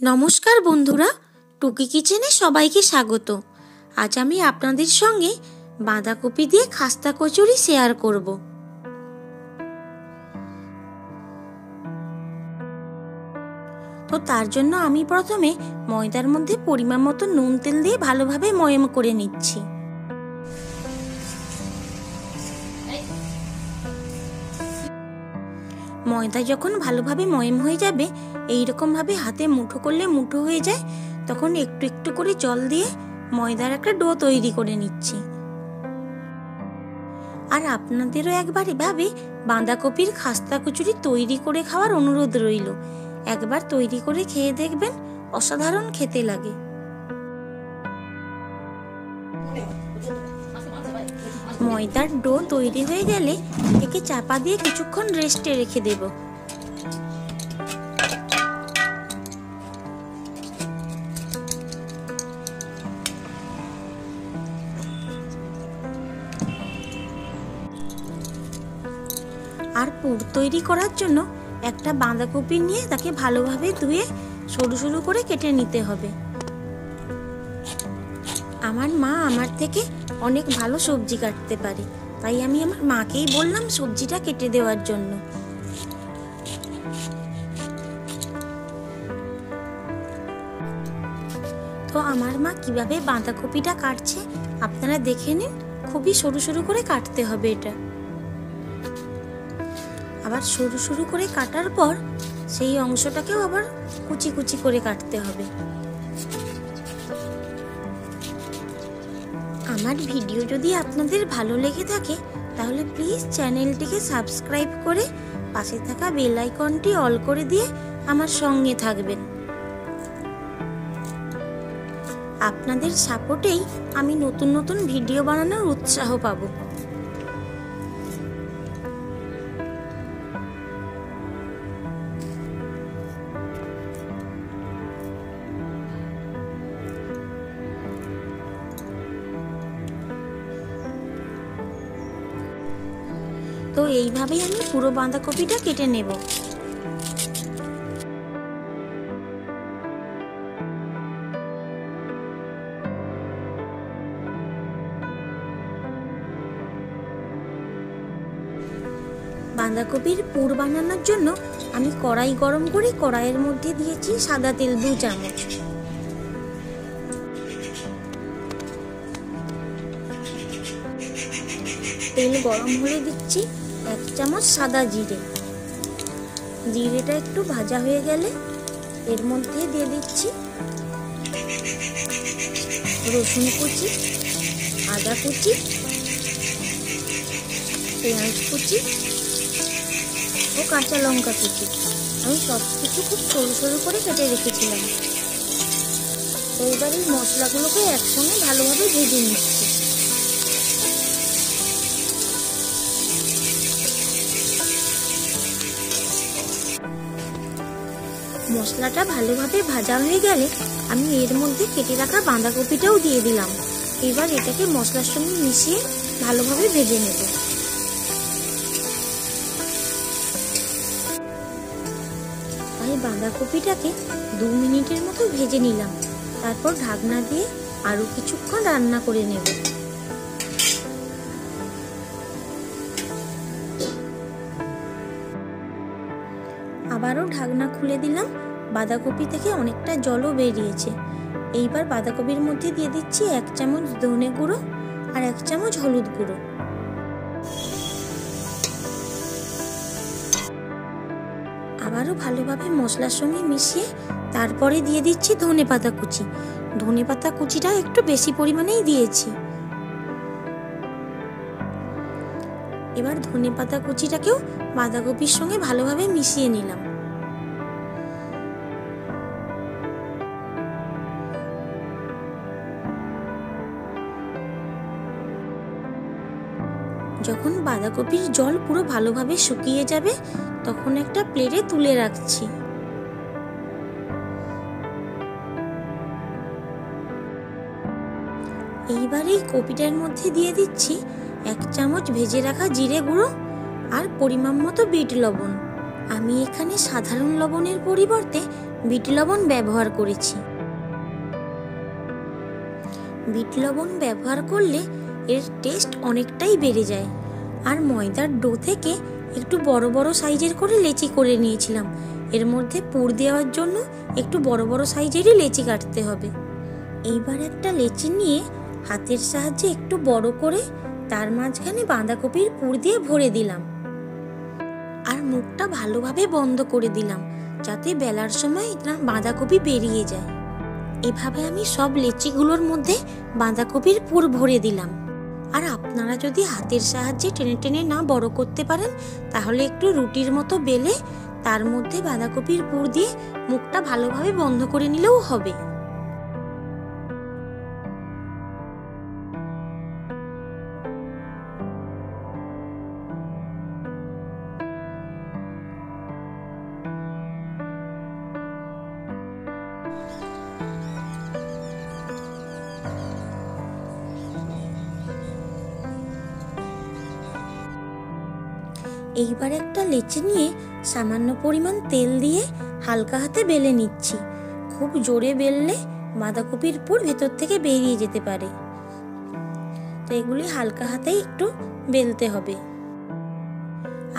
নমস্কার বন্ধুরা, টুকি কিচেনে সবাইকে স্বাগত। আজ আমি আপনাদের সঙ্গে বাঁধাকপি দিয়ে খাস্তা কচুরি শেয়ার করব। তো তার জন্য আমি প্রথমে ময়দার মধ্যে পরিমাণ মতো নুন তেল দিয়ে ভালোভাবে ময়ম করে নিচ্ছি। ময়দা যখন ভালোভাবে ময়ম হয়ে যাবে, এইরকম ভাবে হাতে মুঠো করলে মুঠো হয়ে যায়, তখন একটু একটু করে জল দিয়ে ময়দার একটা ডো তৈরি করে নিচ্ছি। আর আপনাদেরও একবার এভাবে বাঁধাকপির খাস্তা কচুরি তৈরি করে খাওয়ার অনুরোধ রইল। একবার তৈরি করে খেয়ে দেখবেন, অসাধারণ খেতে লাগে। ময়দার ডো তৈরি হয়ে গেলে একে চাপা দিয়ে কিছুক্ষণ রেস্টে রেখে দেব। আর পুর তৈরি করার জন্য একটা বাঁধাকপি নিয়ে তাকে ভালোভাবে ধুয়ে সরু সরু করে কেটে নিতে হবে। আমার মা আমার থেকে অনেক ভালো সবজি কাটতে পারে, তাই আমি আমার মাকেই বললাম সবজিটা কেটে দেওয়ার জন্য। তো আমার মা কিভাবে বাঁধাকপিটা কাটছে আপনারা দেখে নিন। খুবই সরু সরু করে কাটতে হবে এটা। আবার সরু সরু করে কাটার পর সেই অংশটাকেও আবার কুচি কুচি করে কাটতে হবে। আমার ভিডিও যদি আপনাদের ভালো লেগে থাকে তাহলে প্লিজ চ্যানেলটিকে সাবস্ক্রাইব করে পাশে থাকা বেল আইকনটি অল করে দিয়ে আমার সঙ্গে থাকবেন। আপনাদের সাপোর্টেই আমি নতুন নতুন ভিডিও বানানোর উৎসাহ পাবো। তো এইভাবেই আমি পুরো বাঁধাকপিটা কেটে নেব। বাঁধাকপির পুর বানানোর জন্য আমি কড়াই গরম করে কড়াইয়ের মধ্যে দিয়েছি সাদা তেল 2 চামচ। তেল গরম হলে দিচ্ছি 1 চামচ সাদা জিরে। জিরেটা একটু ভাজা হয়ে গেলে এর মধ্যে দিয়ে দিচ্ছি রসুন কুচি, আদা কুচি, পেঁয়াজ কুচি ও কাঁচা লঙ্কা কুচি। আমি সব কিছু খুব সরু সরু করে কেটে রেখেছিলাম। তো এবার এই মশলাগুলোকে একসঙ্গে ভালোভাবে ভেজে নিচ্ছি। মশলাটা ভালোভাবে ভাজা হয়ে গেলে আমি এর মধ্যে কেটে রাখা বাঁধাকপিটাও দিয়ে দিলাম। এবার এটাকে মশলার সঙ্গে মিশিয়ে ভালোভাবে ভেজে নেব। তাই বাঁধাকপিটাকে 2 মিনিটের মতো ভেজে নিলাম। তারপর ঢাকনা দিয়ে আরো কিছুক্ষণ রান্না করে নেব। আবারও ঢাকনা খুলে দিলাম। বাঁধাকপি থেকে অনেকটা জলও বেরিয়েছে। এইবার বাঁধাকপির মধ্যে দিয়ে দিচ্ছি 1 চামচ ধনে গুঁড়ো আর 1 চামচ হলুদ গুঁড়ো। আবারও ভালোভাবে মশলার সঙ্গে মিশিয়ে তারপরে দিয়ে দিচ্ছি ধনেপাতা কুচি। ধনেপাতা কুচিটা একটু বেশি পরিমাণেই দিয়েছি। এবার ধনেপাতা কুচিটাকেও বাঁধাকপির সঙ্গে ভালোভাবে মিশিয়ে নিলাম। যখন বাঁধাকপির জল পুরো ভালোভাবে শুকিয়ে যাবে তখন একটা প্লেটে তুলে রাখছি। এইবার এই কপিটার মধ্যে দিয়ে দিচ্ছি 1 চামচ ভেজে রাখা জিরে গুঁড়ো আর পরিমাণ মতো বিট লবণ। আমি এখানে সাধারণ লবণের পরিবর্তে বিট লবণ ব্যবহার করেছি। বিট লবণ ব্যবহার করলে এর টেস্ট অনেকটাই বেড়ে যায়। আর ময়দার ডো থেকে একটু বড় বড় সাইজের করে লেচি করে নিয়েছিলাম। এর মধ্যে পুর দেওয়ার জন্য একটু বড় বড় সাইজেরই লেচি কাটতে হবে। এইবার একটা লেচি নিয়ে হাতের সাহায্যে একটু বড় করে তার মাঝখানে বাঁধাকপির পুর দিয়ে ভরে দিলাম। আর মুখটা ভালোভাবে বন্ধ করে দিলাম, যাতে বেলার সময় বাঁধাকপি বেরিয়ে যায়। এভাবে আমি সব লেচিগুলোর মধ্যে বাঁধাকপির পুর ভরে দিলাম। আর আপনারা যদি হাতের সাহায্যে টেনে টেনে না বড় করতে পারেন, তাহলে একটু রুটির মতো বেলে তার মধ্যে বাঁধাকপির পুর দিয়ে মুখটা ভালোভাবে বন্ধ করে নিলেও হবে। এইবার একটা লেচি নিয়ে সামান্য পরিমাণ তেল দিয়ে হালকা হাতে বেলে নিচ্ছি। খুব জোরে বেললে বাঁধাকপির পুর ভেতর থেকে বেরিয়ে যেতে পারে, তো এগুলি হালকা হাতেই একটু বেলতে হবে।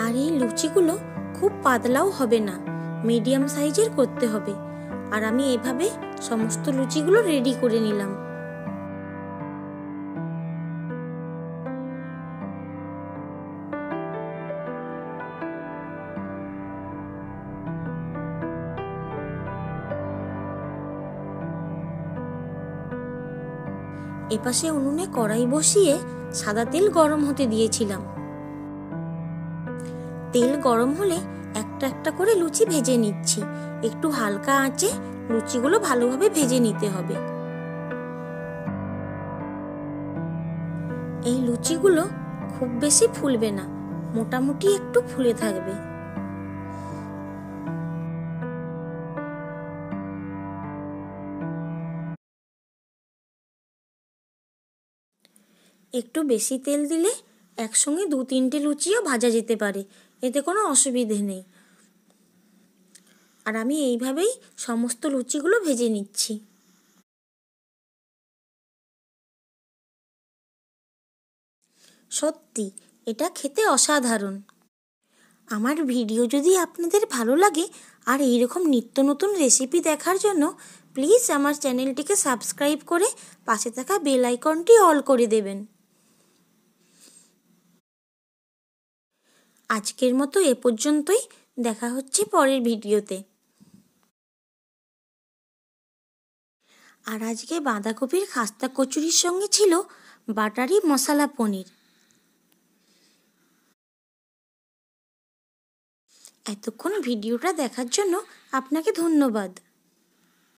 আর এই লুচিগুলো খুব পাতলাও হবে না, মিডিয়াম সাইজের করতে হবে। আর আমি এভাবে সমস্ত লুচিগুলো রেডি করে নিলাম। এপাশে উনুনে কড়াই বসিয়ে সাদা তেল গরম হতে দিয়েছিলাম। তেল গরম হলে একটা একটা করে লুচি ভেজে নিচ্ছি। একটু হালকা আঁচে লুচিগুলো ভালোভাবে ভেজে নিতে হবে। এই লুচিগুলো খুব বেশি ফুলবে না, মোটামুটি একটু ফুলে থাকবে। একটু বেশি তেল দিলে একসঙ্গে 2-3টে লুচিও ভাজা যেতে পারে, এতে কোনো অসুবিধে নেই। আর আমি এইভাবেই সমস্ত লুচিগুলো ভেজে নিচ্ছি। সত্যি এটা খেতে অসাধারণ। আমার ভিডিও যদি আপনাদের ভালো লাগে আর এইরকম নিত্য নতুন রেসিপি দেখার জন্য প্লিজ আমার চ্যানেলটিকে সাবস্ক্রাইব করে পাশে থাকা বেল আইকনটি অল করে দেবেন। আজকের মতো এ পর্যন্তই, দেখা হচ্ছে পরের ভিডিওতে। আর আজকে বাঁধাকপির খাস্তা কচুরির সঙ্গে ছিল বাটারি মশলা পনির। এতক্ষণ ভিডিওটা দেখার জন্য আপনাকে ধন্যবাদ।